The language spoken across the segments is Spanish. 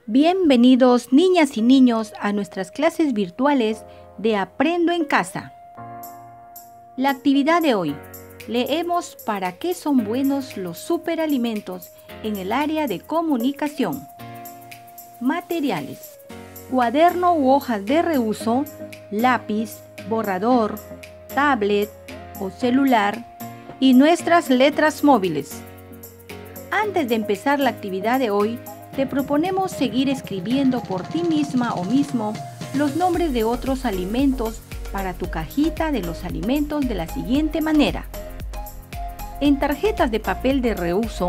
Bienvenidos niñas y niños a nuestras clases virtuales de Aprendo en Casa. La actividad de hoy, leemos para qué son buenos los superalimentos en el área de comunicación. Materiales: cuaderno u hojas de reuso, lápiz, borrador, tablet o celular y nuestras letras móviles. Antes de empezar la actividad de hoy, te proponemos seguir escribiendo por ti misma o mismo los nombres de otros alimentos para tu cajita de los alimentos de la siguiente manera. En tarjetas de papel de reuso,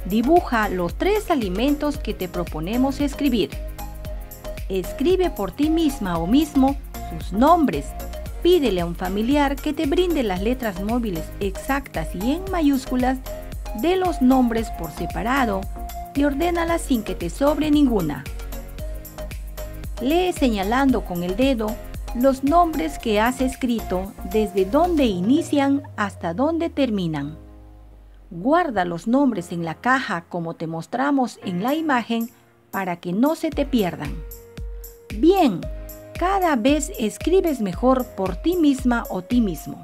dibuja los 3 alimentos que te proponemos escribir. Escribe por ti misma o mismo sus nombres. Pídele a un familiar que te brinde las letras móviles exactas y en mayúsculas de los nombres por separado y ordénalas sin que te sobre ninguna. Lee señalando con el dedo los nombres que has escrito desde donde inician hasta donde terminan. Guarda los nombres en la caja como te mostramos en la imagen para que no se te pierdan. Bien, cada vez escribes mejor por ti misma o ti mismo.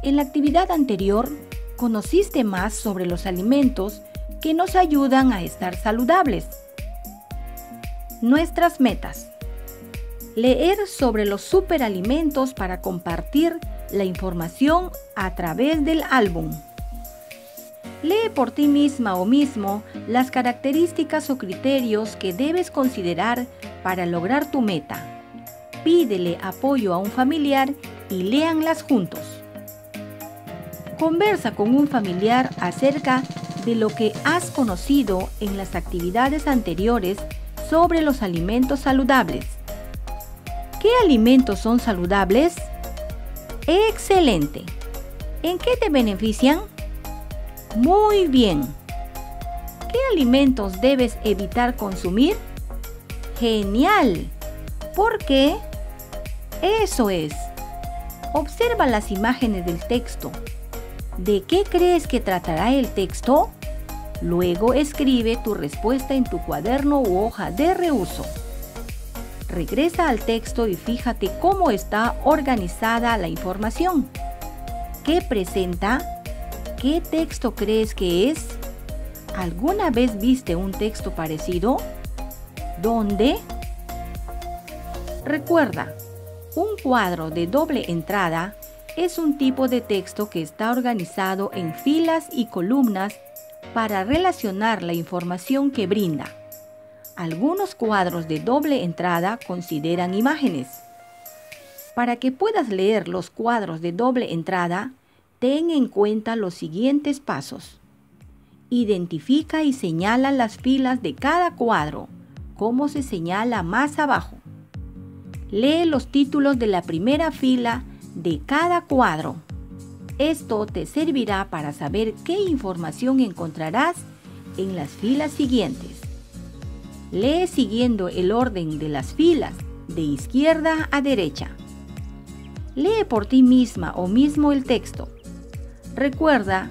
En la actividad anterior, conociste más sobre los alimentos que nos ayudan a estar saludables. Nuestras metas: leer sobre los superalimentos para compartir la información a través del álbum. Lee por ti misma o mismo las características o criterios que debes considerar para lograr tu meta. Pídele apoyo a un familiar y léanlas juntos. Conversa con un familiar acerca de lo que has conocido en las actividades anteriores sobre los alimentos saludables. ¿Qué alimentos son saludables? ¡Excelente! ¿En qué te benefician? Muy bien. ¿Qué alimentos debes evitar consumir? ¡Genial! ¿Por qué? Eso es. Observa las imágenes del texto. ¿De qué crees que tratará el texto? Luego escribe tu respuesta en tu cuaderno u hoja de reuso. Regresa al texto y fíjate cómo está organizada la información. ¿Qué presenta? ¿Qué texto crees que es? ¿Alguna vez viste un texto parecido? ¿Dónde? Recuerda, un cuadro de doble entrada es un tipo de texto que está organizado en filas y columnas para relacionar la información que brinda. Algunos cuadros de doble entrada consideran imágenes. Para que puedas leer los cuadros de doble entrada, ten en cuenta los siguientes pasos. Identifica y señala las filas de cada cuadro, como se señala más abajo. Lee los títulos de la primera fila de cada cuadro. Esto te servirá para saber qué información encontrarás en las filas siguientes. Lee siguiendo el orden de las filas, de izquierda a derecha. Lee por ti misma o mismo el texto. Recuerda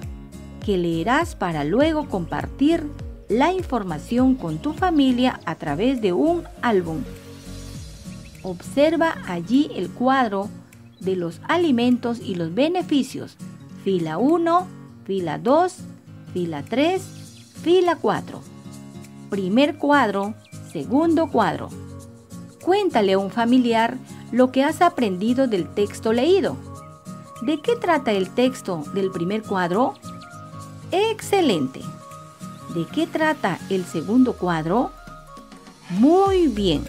que leerás para luego compartir la información con tu familia a través de un álbum. Observa allí el cuadro de los alimentos y los beneficios. Fila 1, fila 2, fila 3, fila 4. Primer cuadro, segundo cuadro. Cuéntale a un familiar lo que has aprendido del texto leído. ¿De qué trata el texto del primer cuadro? ¡Excelente! ¿De qué trata el segundo cuadro? Muy bien.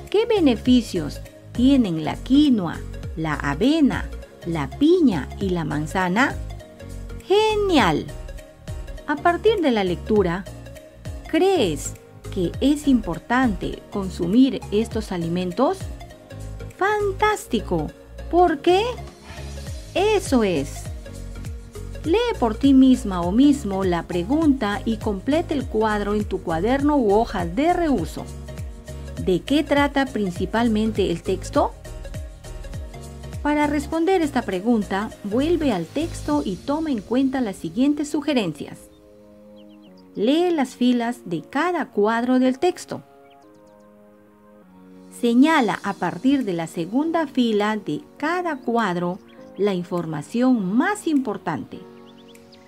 ¿Qué beneficios tienen la quinoa, la avena, la piña y la manzana? ¡Genial! A partir de la lectura, ¿crees que es importante consumir estos alimentos? ¡Fantástico! ¿Por qué? Eso es. Lee por ti misma o mismo la pregunta y completa el cuadro en tu cuaderno u hoja de reuso. ¿De qué trata principalmente el texto? Para responder esta pregunta, vuelve al texto y toma en cuenta las siguientes sugerencias. Lee las filas de cada cuadro del texto. Señala a partir de la segunda fila de cada cuadro la información más importante.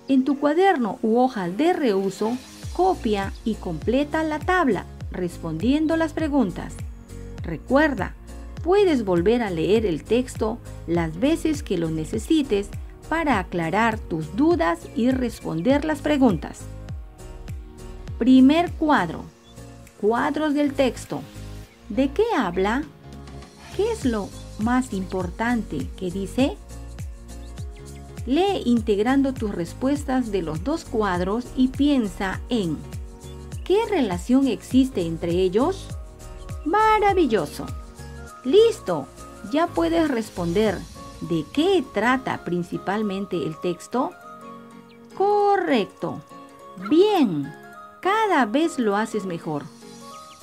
En tu cuaderno u hoja de reuso, copia y completa la tabla respondiendo las preguntas. Recuerda, puedes volver a leer el texto las veces que lo necesites para aclarar tus dudas y responder las preguntas. Primer cuadro. Cuadros del texto. ¿De qué habla? ¿Qué es lo más importante que dice? Lee integrando tus respuestas de los dos cuadros y piensa en ¿qué relación existe entre ellos? ¡Maravilloso! ¡Listo! Ya puedes responder. ¿De qué trata principalmente el texto? ¡Correcto! ¡Bien! Cada vez lo haces mejor.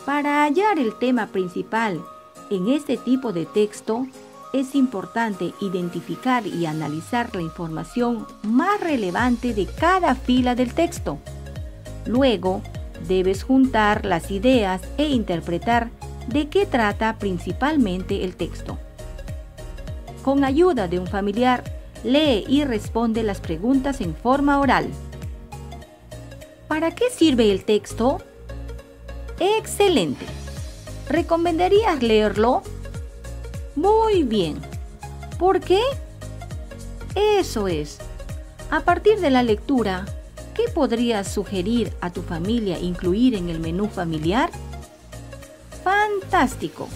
Para hallar el tema principal en este tipo de texto, es importante identificar y analizar la información más relevante de cada fila del texto. Luego, debes juntar las ideas e interpretar de qué trata principalmente el texto. Con ayuda de un familiar, lee y responde las preguntas en forma oral. ¿Para qué sirve el texto? ¡Excelente! ¿Recomendarías leerlo? Muy bien. ¿Por qué? Eso es. A partir de la lectura, ¿qué podrías sugerir a tu familia incluir en el menú familiar? ¡Fantástico!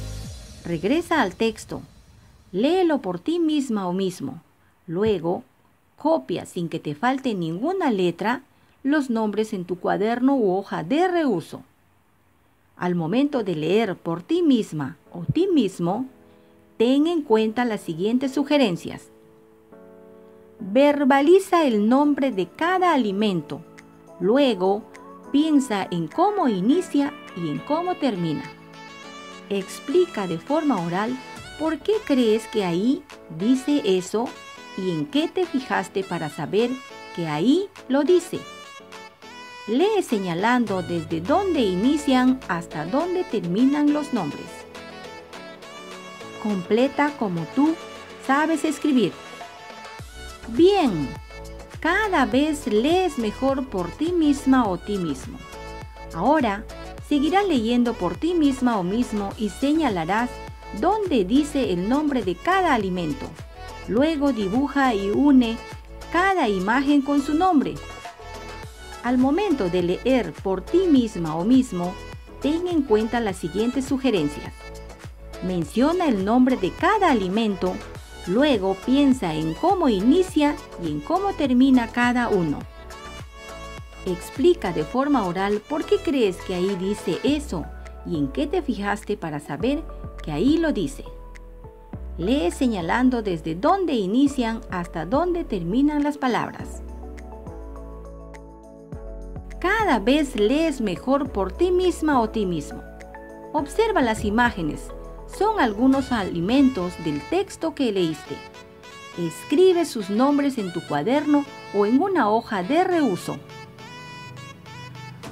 Regresa al texto. Léelo por ti misma o mismo. Luego, copia sin que te falte ninguna letra los nombres en tu cuaderno u hoja de reuso. Al momento de leer por ti misma o ti mismo, ten en cuenta las siguientes sugerencias. Verbaliza el nombre de cada alimento. Luego, piensa en cómo inicia y en cómo termina. Explica de forma oral por qué crees que ahí dice eso y en qué te fijaste para saber que ahí lo dice. Lee señalando desde dónde inician hasta dónde terminan los nombres. Completa como tú sabes escribir. Bien, cada vez lees mejor por ti misma o ti mismo. Ahora, seguirás leyendo por ti misma o mismo y señalarás dónde dice el nombre de cada alimento. Luego dibuja y une cada imagen con su nombre. Al momento de leer por ti misma o mismo, ten en cuenta las siguientes sugerencias. Menciona el nombre de cada alimento, luego piensa en cómo inicia y en cómo termina cada uno. Explica de forma oral por qué crees que ahí dice eso y en qué te fijaste para saber que ahí lo dice. Lee señalando desde dónde inician hasta dónde terminan las palabras. Cada vez lees mejor por ti misma o ti mismo. Observa las imágenes. Son algunos alimentos del texto que leíste. Escribe sus nombres en tu cuaderno o en una hoja de reuso.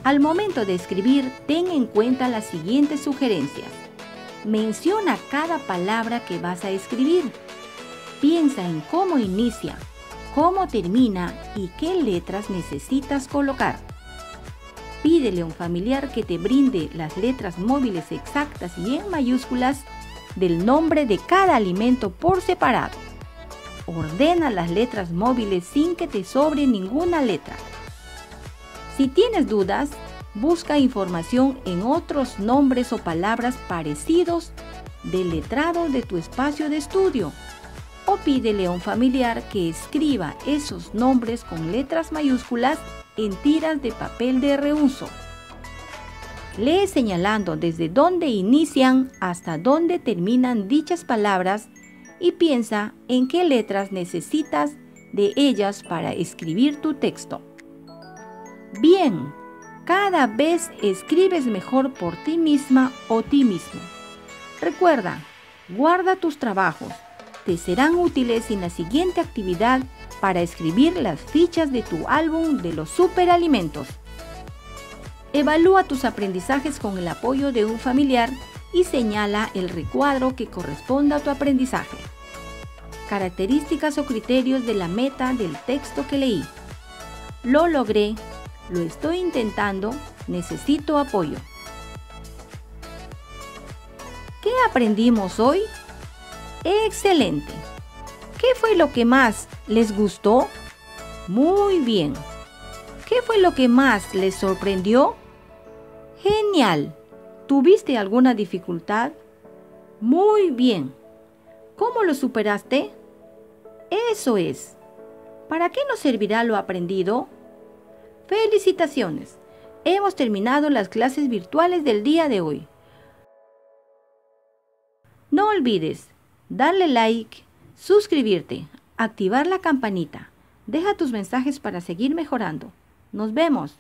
Al momento de escribir, ten en cuenta las siguientes sugerencias. Menciona cada palabra que vas a escribir. Piensa en cómo inicia, cómo termina y qué letras necesitas colocar. Pídele a un familiar que te brinde las letras móviles exactas y en mayúsculas del nombre de cada alimento por separado. Ordena las letras móviles sin que te sobre ninguna letra. Si tienes dudas, busca información en otros nombres o palabras parecidos del letrado de tu espacio de estudio. O pídele a un familiar que escriba esos nombres con letras mayúsculas en tiras de papel de reuso. Lee señalando desde dónde inician hasta dónde terminan dichas palabras y piensa en qué letras necesitas de ellas para escribir tu texto. Bien, cada vez escribes mejor por ti misma o ti mismo. Recuerda, guarda tus trabajos. Te serán útiles en la siguiente actividad para escribir las fichas de tu álbum de los superalimentos. Evalúa tus aprendizajes con el apoyo de un familiar y señala el recuadro que corresponda a tu aprendizaje. Características o criterios de la meta del texto que leí. Lo logré, lo estoy intentando, necesito apoyo. ¿Qué aprendimos hoy? ¡Excelente! ¿Qué fue lo que más les gustó? Muy bien. ¿Qué fue lo que más les sorprendió? ¡Genial! ¿Tuviste alguna dificultad? Muy bien. ¿Cómo lo superaste? Eso es. ¿Para qué nos servirá lo aprendido? ¡Felicitaciones! Hemos terminado las clases virtuales del día de hoy. No olvides darle like, suscribirte, activar la campanita. Deja tus mensajes para seguir mejorando. Nos vemos.